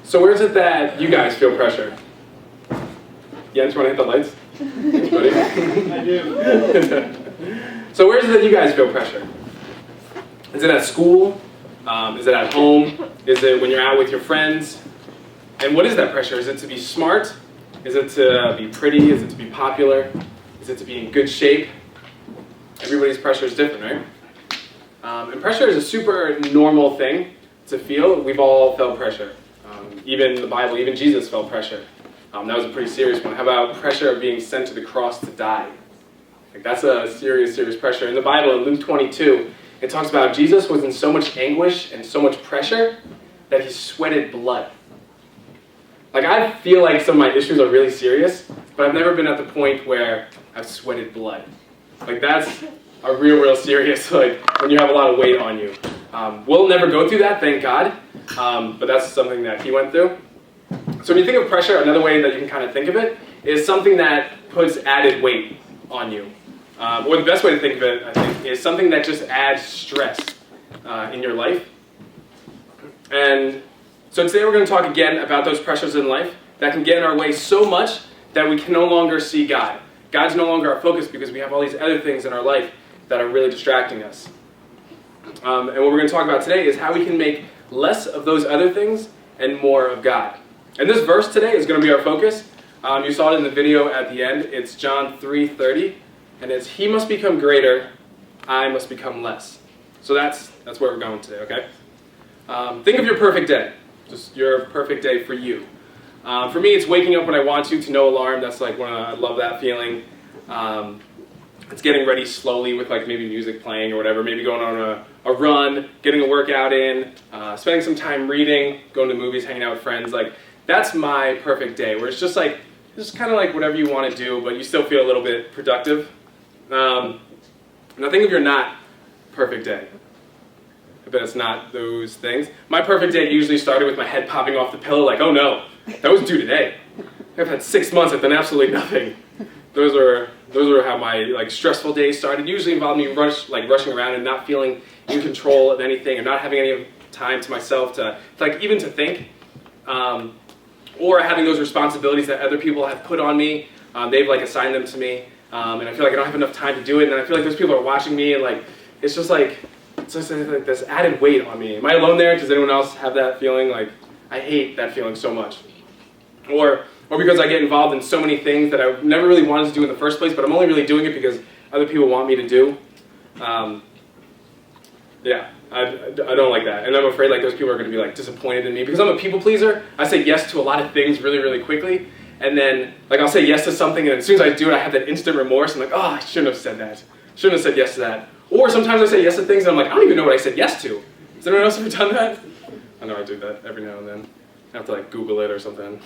So where is it that you guys feel pressure? Jens, you want to hit the lights? Anybody? I do. So where is it that you guys feel pressure? Is it at school? Is it at home? Is it when you're out with your friends? And what is that pressure? Is it to be smart? Is it to be pretty? Is it to be popular? Is it to be in good shape? Everybody's pressure is different, right? And pressure is a super normal thing to feel. We've all felt pressure. Even the Bible, even Jesus felt pressure. That was a pretty serious one. How about pressure of being sent to the cross to die? Like that's a serious, serious pressure. In the Bible, in Luke 22, it talks about Jesus was in so much anguish and so much pressure that he sweated blood. Like I feel like some of my issues are really serious, but I've never been at the point where I've sweated blood. Like that's a real serious, like when you have a lot of weight on you. We'll never go through that, thank God, but that's something that he went through. So when you think of pressure, another way that you can kind of think of it is something that puts added weight on you. Or the best way to think of it, I think, is something that just adds stress in your life. And so today we're going to talk again about those pressures in life that can get in our way so much that we can no longer see God. God's no longer our focus because we have all these other things in our life that are really distracting us. And what we're going to talk about today is how we can make less of those other things and more of God. And this verse today is going to be our focus. You saw it in the video at the end. It's John 3:30, and it's, "He must become greater, I must become less." So that's where we're going today, okay? Think of your perfect day. Just your perfect day for you. For me, it's waking up when I want to no alarm. That's like when I love that feeling. It's getting ready slowly with like maybe music playing or whatever. Maybe going on a run, getting a workout in, spending some time reading, going to movies, hanging out with friends. Like that's my perfect day, where it's just like kind of like whatever you want to do, but you still feel a little bit productive. Now think of your not perfect day. I bet it's not those things. My perfect day usually started with my head popping off the pillow like, oh no, that was due today. I've had 6 months, I've done absolutely nothing. Those are how my like stressful days started. Usually involved me rushing around and not feeling in control of anything and not having any time to myself to like even to think. Or having those responsibilities that other people have put on me. They've like assigned them to me. And I feel like I don't have enough time to do it. And then I feel like those people are watching me and like it's just like this added weight on me. Am I alone there? Does anyone else have that feeling? Like I hate that feeling so much. Or because I get involved in so many things that I never really wanted to do in the first place, but I'm only really doing it because other people want me to do. Yeah, I don't like that. And I'm afraid like those people are going to be like disappointed in me. Because I'm a people pleaser, I say yes to a lot of things really quickly. And then like I'll say yes to something and as soon as I do it, I have that instant remorse. I'm like, oh, I shouldn't have said that. Shouldn't have said yes to that. Or sometimes I say yes to things and I'm like, I don't even know what I said yes to. Has anyone else ever done that? I know I do that every now and then. I have to like Google it or something.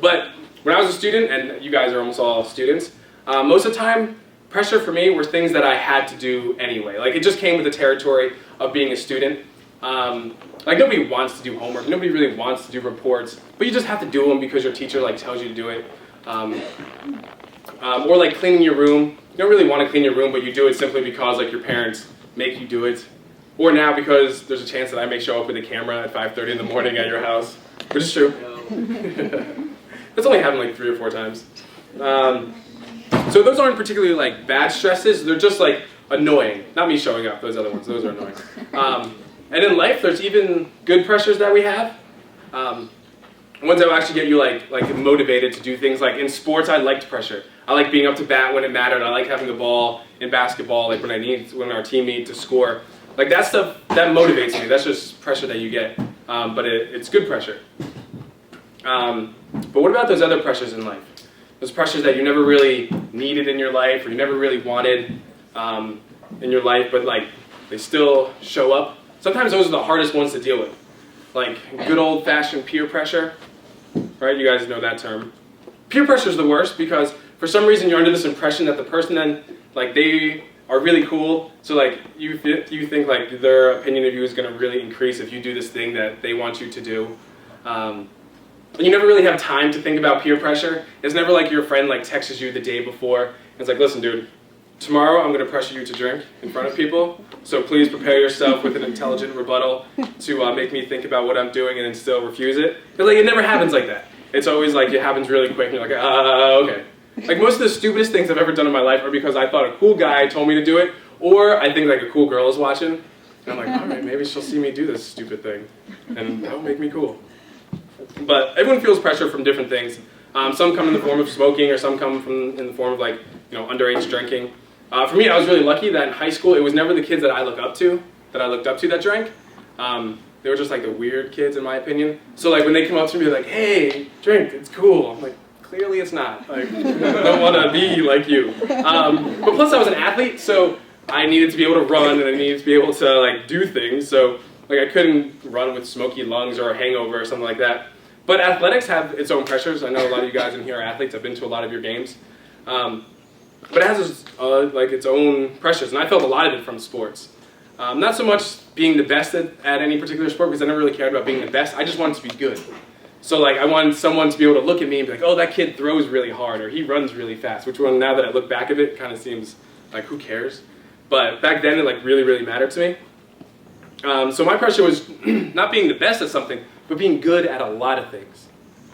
But when I was a student, and you guys are almost all students, most of the time, pressure for me were things that I had to do anyway. Like it just came with the territory of being a student. Like nobody wants to do homework, nobody really wants to do reports, but you just have to do them because your teacher like tells you to do it. Or like cleaning your room. You don't really want to clean your room, but you do it simply because like your parents make you do it. Or now because there's a chance that I may show up with a camera at 5:30 in the morning at your house, which is true. That's only happened like 3 or 4 times. So those aren't particularly like bad stresses, they're just like annoying. Not me showing up, those other ones, those are annoying. And in life, there's even good pressures that we have. Ones that will actually get you like motivated to do things. Like in sports, I liked pressure. I like being up to bat when it mattered. I like having the ball in basketball, like when our team needs to score. Like that stuff, that motivates me. That's just pressure that you get. But it's good pressure. But what about those other pressures in life? Those pressures that you never really needed in your life or you never really wanted in your life, but like they still show up. Sometimes those are the hardest ones to deal with. Like good old-fashioned peer pressure, right? You guys know that term. Peer pressure is the worst because for some reason you're under this impression that the person then, like they are really cool, so like you think like their opinion of you is going to really increase if you do this thing that they want you to do. You never really have time to think about peer pressure. It's never like your friend like texts you the day before and it's like, listen dude, tomorrow I'm going to pressure you to drink in front of people. So please prepare yourself with an intelligent rebuttal to make me think about what I'm doing and then still refuse it. But like, it never happens like that. It's always like it happens really quick and you're like, okay. Like most of the stupidest things I've ever done in my life are because I thought a cool guy told me to do it, or I think like a cool girl is watching. And I'm like, all right, maybe she'll see me do this stupid thing, and that'll make me cool. But everyone feels pressure from different things. Some come in the form of smoking, or some come in the form of like, underage drinking. For me, I was really lucky that in high school, it was never the kids that I looked up to that drank. They were just like the weird kids, in my opinion. So like when they come up to me, they're like, hey, drink, it's cool. I'm like, clearly it's not. Like, I don't want to be like you. But plus I was an athlete, so I needed to be able to run and I needed to be able to like do things. So like I couldn't run with smoky lungs or a hangover or something like that. But athletics have its own pressures. I know a lot of you guys in here are athletes. I've been to a lot of your games. But it has its own pressures, and I felt a lot of it from sports. Not so much being the best at any particular sport, because I never really cared about being the best. I just wanted to be good. So like I wanted someone to be able to look at me and be like, oh, that kid throws really hard, or he runs really fast, which one, now that I look back at it, kind of seems like, who cares? But back then it like really, really mattered to me. So my pressure was not being the best at something, but being good at a lot of things,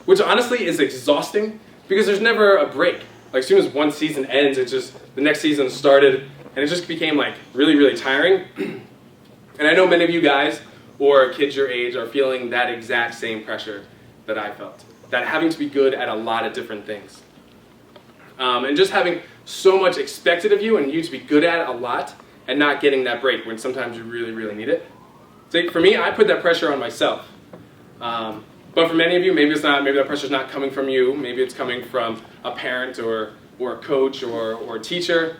which honestly is exhausting because there's never a break. Like as soon as one season ends, it's just the next season started, and it just became like really, really tiring. And I know many of you guys or kids your age are feeling that exact same pressure that I felt, that having to be good at a lot of different things. And just having so much expected of you and you to be good at it a lot and not getting that break when sometimes you really, really need it. So for me, I put that pressure on myself. But for many of you, maybe that pressure's not coming from you. Maybe it's coming from a parent or a coach or a teacher.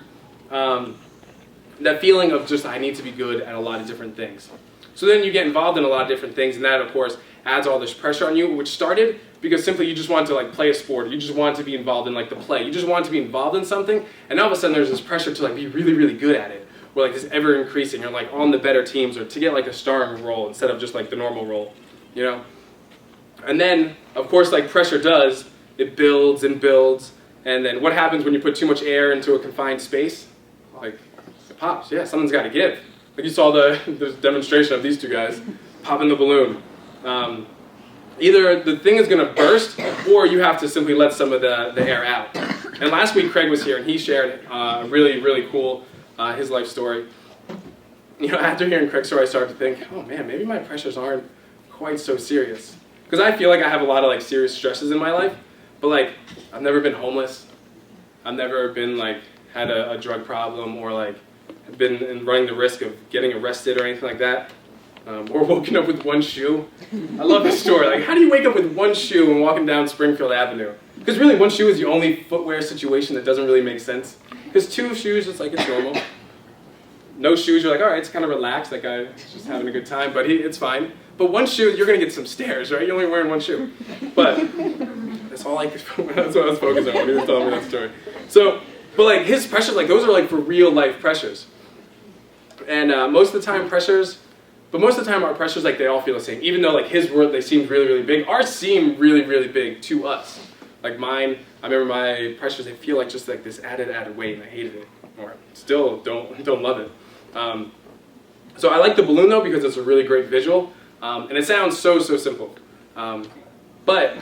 That feeling of just, I need to be good at a lot of different things. So then you get involved in a lot of different things, and that, of course, adds all this pressure on you, which started because simply you just wanted to like play a sport, or you just wanted to be involved in like the play. You just wanted to be involved in something, and all of a sudden there's this pressure to like be really, really good at it, or like this ever increasing, or like on the better teams, or to get like a starring role instead of just like the normal role, And then, of course, like pressure does, it builds and builds, and then what happens when you put too much air into a confined space? Like, it pops. Yeah, something's got to give. Like you saw the demonstration of these two guys popping the balloon. Either the thing is going to burst, or you have to simply let some of the air out. And last week, Craig was here, and he shared a really, really cool his life story. After hearing Craig's story, I started to think, oh man, maybe my pressures aren't quite so serious. Because I feel like I have a lot of like serious stresses in my life, but like I've never been homeless. I've never been like had a drug problem, or like been running the risk of getting arrested or anything like that. Or woken up with one shoe. I love this story. Like, how do you wake up with one shoe and walking down Springfield Avenue? Because really, one shoe is the only footwear situation that doesn't really make sense. Because two shoes, it's like it's normal. No shoes, you're like, all right, it's kind of relaxed. That guy's just having a good time, but it's fine. But one shoe, you're gonna get some stares, right? You're only wearing one shoe. But that's all that's what I was focused on when he was telling me that story. So, but like his pressures, like those are like for real life pressures. And most of the time our pressures, like they all feel the same. Even though like his were, they seemed really, really big. Ours seem really, really big to us. Like mine, I remember my pressures, they feel like just like this added weight, and I hated it. Or still don't love it. So I like the balloon though because it's a really great visual. And it sounds so simple. But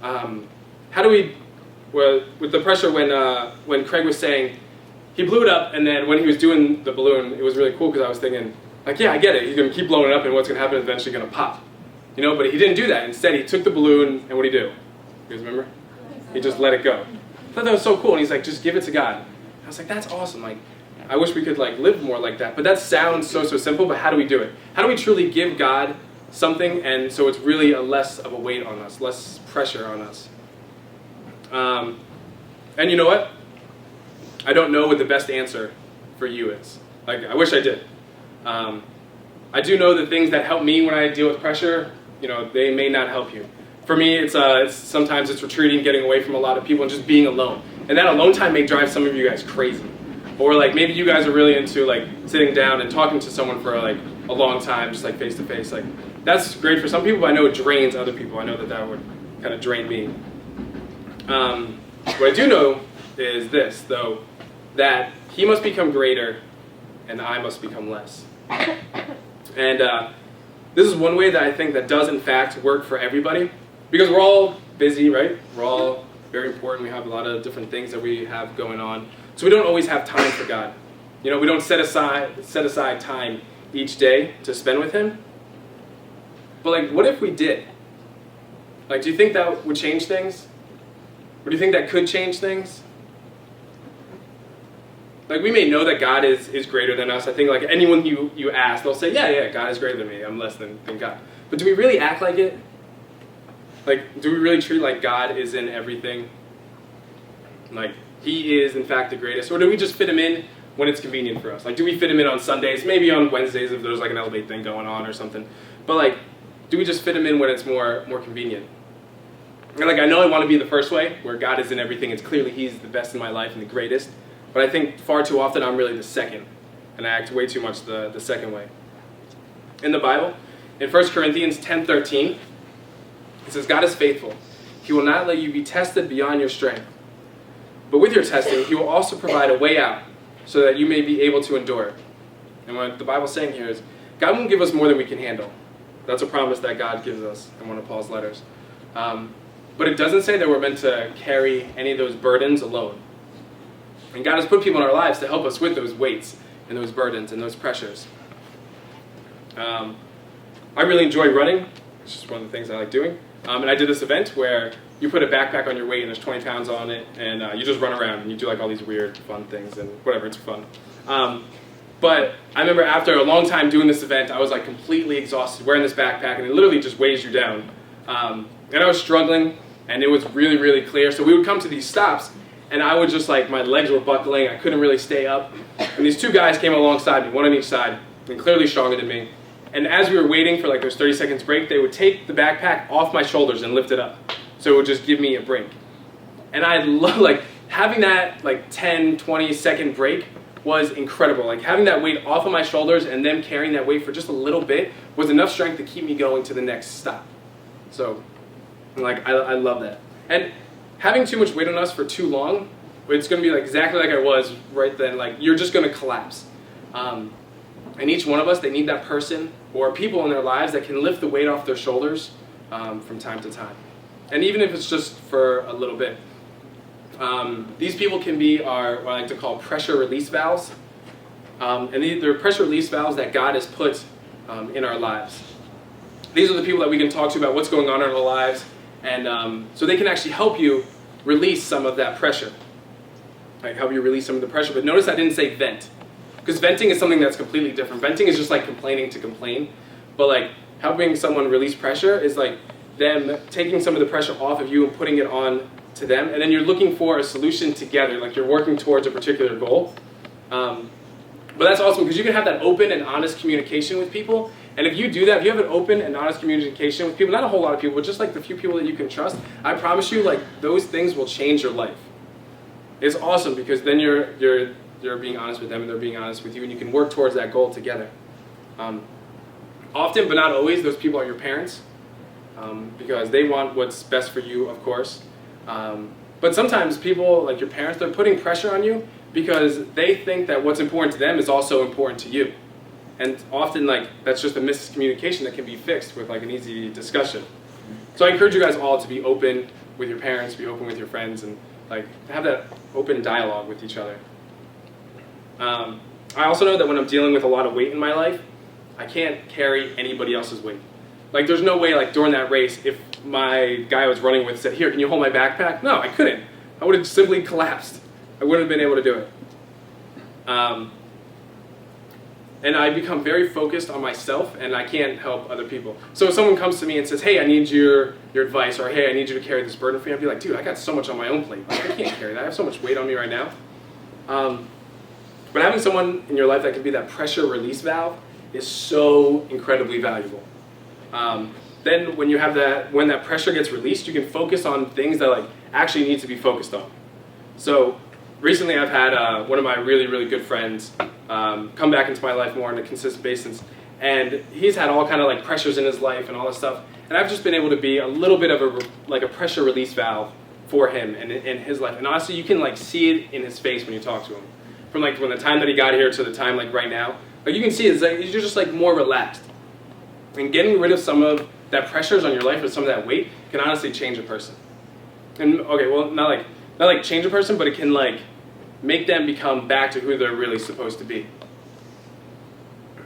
how do we, well, with the pressure when Craig was saying, he blew it up, and then when he was doing the balloon, it was really cool because I was thinking, like, yeah, I get it. He's going to keep blowing it up, and what's going to happen is eventually going to pop. But he didn't do that. Instead, he took the balloon, and what did he do? You guys remember? He just let it go. I thought that was so cool, and he's like, just give it to God. I was like, that's awesome. Like, I wish we could like live more like that. But that sounds so simple, but how do we do it? How do we truly give God something, and so it's really less of a weight on us, less pressure on us? And you know what? I don't know what the best answer for you is. Like, I wish I did. I do know the things that help me when I deal with pressure, they may not help you. For me, it's sometimes it's retreating, getting away from a lot of people, and just being alone. And that alone time may drive some of you guys crazy. Or like maybe you guys are really into like sitting down and talking to someone for like a long time, just like face to face. Like that's great for some people, but I know it drains other people. I know that would kind of drain me. What I do know is this, though, that he must become greater and I must become less. And this is one way that I think that does in fact work for everybody, because we're all busy, right? We're all very important. We have a lot of different things that we have going on. So we don't always have time for God. You know, we don't set aside time each day to spend with him. But like, what if we did? Like, do you think that would change things? Or do you think that could change things? Like, we may know that God is greater than us. I think like anyone you ask, they'll say, yeah, God is greater than me. I'm less than God. But do we really act like it? Like, do we really treat like God is in everything? Like, he is in fact the greatest? Or do we just fit him in when it's convenient for us? Like, do we fit him in on Sundays? Maybe on Wednesdays if there's like an Elevate thing going on or something. But like, do we just fit him in when it's more convenient? And like, I know I want to be the first way, where God is in everything. It's clearly he's the best in my life and the greatest. But I think far too often I'm really the second. And I act way too much the second way. In the Bible, in 1 Corinthians 10:13, it says, God is faithful. He will not let you be tested beyond your strength. But with your testing, he will also provide a way out so that you may be able to endure it. And what the Bible's saying here is, God won't give us more than we can handle. That's a promise that God gives us in one of Paul's letters. But it doesn't say that we're meant to carry any of those burdens alone. And God has put people in our lives to help us with those weights and those burdens and those pressures. I really enjoy running. It's just one of the things I like doing. And I did this event where you put a backpack on your weight and there's 20 pounds on it, and you just run around and you do like all these weird fun things and whatever, it's fun. But I remember after a long time doing this event, I was like completely exhausted wearing this backpack, and it literally just weighs you down. And I was struggling, and it was really, really clear. So we would come to these stops, and I would just like, my legs were buckling, I couldn't really stay up. And these two guys came alongside me, one on each side, and clearly stronger than me. And as we were waiting for like those 30 seconds break, they would take the backpack off my shoulders and lift it up. So it would just give me a break. And I love, like, having that like 10, 20 second break was incredible. Like, having that weight off of my shoulders and them carrying that weight for just a little bit was enough strength to keep me going to the next stop. So, like, I love that. And having too much weight on us for too long, it's going to be like exactly like I was right then. Like, you're just going to collapse. And each one of us, they need that person or people in their lives that can lift the weight off their shoulders from time to time. And even if it's just for a little bit. These people can be our, what I like to call, pressure release valves. And they're pressure release valves that God has put in our lives. These are the people that we can talk to about what's going on in our lives. And so they can actually help you release some of that pressure. Like, help you release some of the pressure. But notice I didn't say vent. Because venting is something that's completely different. Venting is just like complaining to complain. But like, helping someone release pressure is like them taking some of the pressure off of you and putting it on to them. And then you're looking for a solution together. Like, you're working towards a particular goal. But that's awesome because you can have that open and honest communication with people. And if you do that, if you have an open and honest communication with people, not a whole lot of people, but just like the few people that you can trust, I promise you, like, those things will change your life. It's awesome because then you're being honest with them and they're being honest with you, and you can work towards that goal together. Often, but not always, those people are your parents because they want what's best for you, of course. But sometimes people, like your parents, they're putting pressure on you because they think that what's important to them is also important to you. And often, like, that's just a miscommunication that can be fixed with like an easy discussion. So I encourage you guys all to be open with your parents, be open with your friends, and like have that open dialogue with each other. I also know that when I'm dealing with a lot of weight in my life, I can't carry anybody else's weight. Like, there's no way, like, during that race, if my guy I was running with said, "Here, can you hold my backpack?" No, I couldn't. I would have simply collapsed. I wouldn't have been able to do it. And I become very focused on myself, and I can't help other people. So if someone comes to me and says, "Hey, I need your advice," or "Hey, I need you to carry this burden for me," I'd be like, "Dude, I got so much on my own plate. Like, I can't carry that. I have so much weight on me right now." But having someone in your life that can be that pressure release valve is so incredibly valuable. Then when you have that, when that pressure gets released, you can focus on things that like actually need to be focused on. So recently I've had one of my really, really good friends come back into my life more on a consistent basis. And he's had all kind of like pressures in his life and all this stuff. And I've just been able to be a little bit of a pressure release valve for him and in his life. And honestly, you can like see it in his face when you talk to him. from like when the time that he got here to the time like right now, like you can see it's like you're just like more relaxed. And getting rid of some of that pressures on your life or some of that weight can honestly change a person. And okay, well not like change a person, but it can like make them become back to who they're really supposed to be.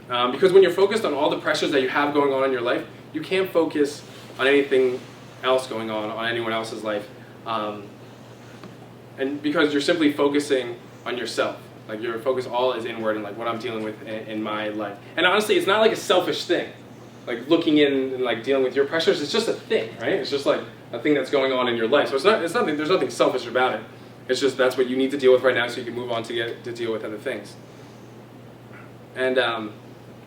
Because when you're focused on all the pressures that you have going on in your life, you can't focus on anything else going on anyone else's life. And because you're simply focusing on yourself. Like your focus all is inward and like what I'm dealing with in my life. And honestly, it's not like a selfish thing. Like looking in and like dealing with your pressures, it's just a thing, right? It's just like a thing that's going on in your life. So there's nothing selfish about it. It's just that's what you need to deal with right now so you can move on to deal with other things. And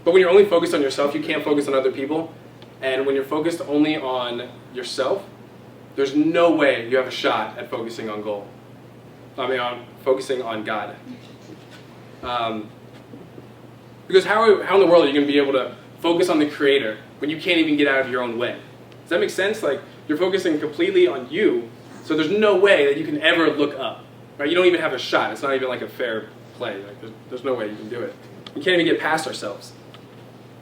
but when you're only focused on yourself, you can't focus on other people. And when you're focused only on yourself, there's no way you have a shot at focusing on on focusing on God. Because how in the world are you going to be able to focus on the Creator when you can't even get out of your own way? Does that make sense? Like you're focusing completely on you, so there's no way that you can ever look up. Right? You don't even have a shot. It's not even like a fair play. Like there's no way you can do it. We can't even get past ourselves.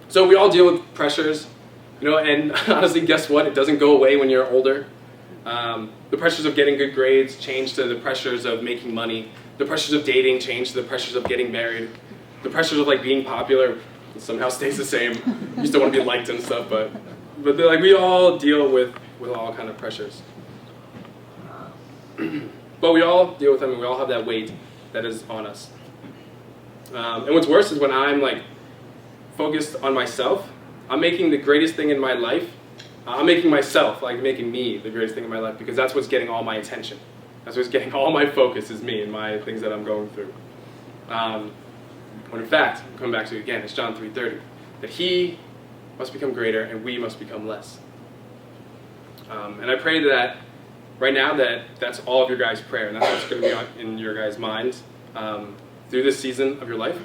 So we all deal with pressures, and honestly, guess what? It doesn't go away when you're older. The pressures of getting good grades change to the pressures of making money. The pressures of dating change to the pressures of getting married. The pressures of like being popular somehow stays the same. You still want to be liked and stuff, but like we all deal with all kind of pressures. But we all deal with them, and we all have that weight that is on us. And what's worse is when I'm like focused on myself, I'm making the greatest thing in my life. I'm making myself, like making me the greatest thing in my life, because that's what's getting all my attention. That's what's getting all my focus is me and my things that I'm going through. When in fact, I'm coming back to it again, it's John 3:30, that he must become greater and we must become less. And I pray that right now that's all of your guys' prayer, and that's what's going to be in your guys' minds through this season of your life.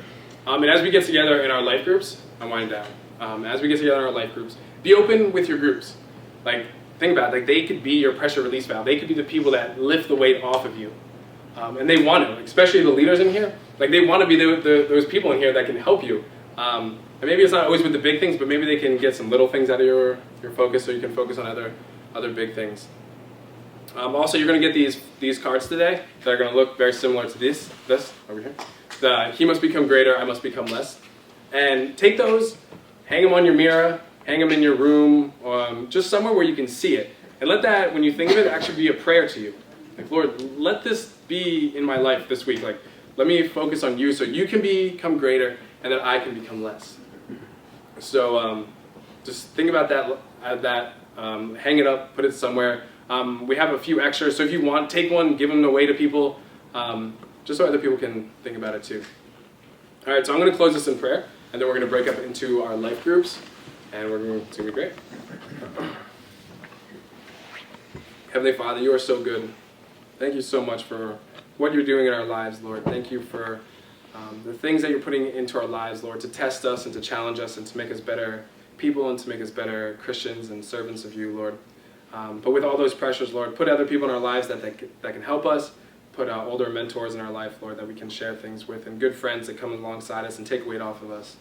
And as we get together in our life groups, I'm winding down. As we get together in our life groups, be open with your groups. Like, think about it. Like, they could be your pressure release valve. They could be the people that lift the weight off of you. And they want to, especially the leaders in here. Like, they want to be those people in here that can help you. And maybe it's not always with the big things, but maybe they can get some little things out of your focus so you can focus on other big things. Also, you're going to get these cards today that are going to look very similar to this over here. He must become greater, I must become less. And take those, hang them on your mirror, hang them in your room, just somewhere where you can see it. And let that, when you think of it, actually be a prayer to you. Like, Lord, let this be in my life this week. Like, let me focus on you so you can become greater and that I can become less. So just think about that, hang it up, put it somewhere. We have a few extras, so if you want, take one, give them away to people, just so other people can think about it too. All right, so I'm going to close this in prayer, and then we're going to break up into our life groups, and it's going to be great. Heavenly Father, you are so good. Thank you so much for what you're doing in our lives, Lord. Thank you for the things that you're putting into our lives, Lord, to test us and to challenge us and to make us better people and to make us better Christians and servants of you, Lord. But with all those pressures, Lord, put other people in our lives that can help us. Put older mentors in our life, Lord, that we can share things with, and good friends that come alongside us and take weight off of us.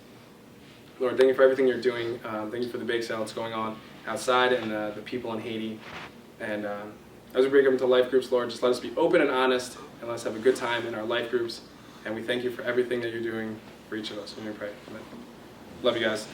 Lord, thank you for everything you're doing. Thank you for the bake sale that's going on outside and the people in Haiti. And as we break up into life groups, Lord, just let us be open and honest, and let us have a good time in our life groups. And we thank you for everything that you're doing for each of us. When we pray. Amen. Love you guys.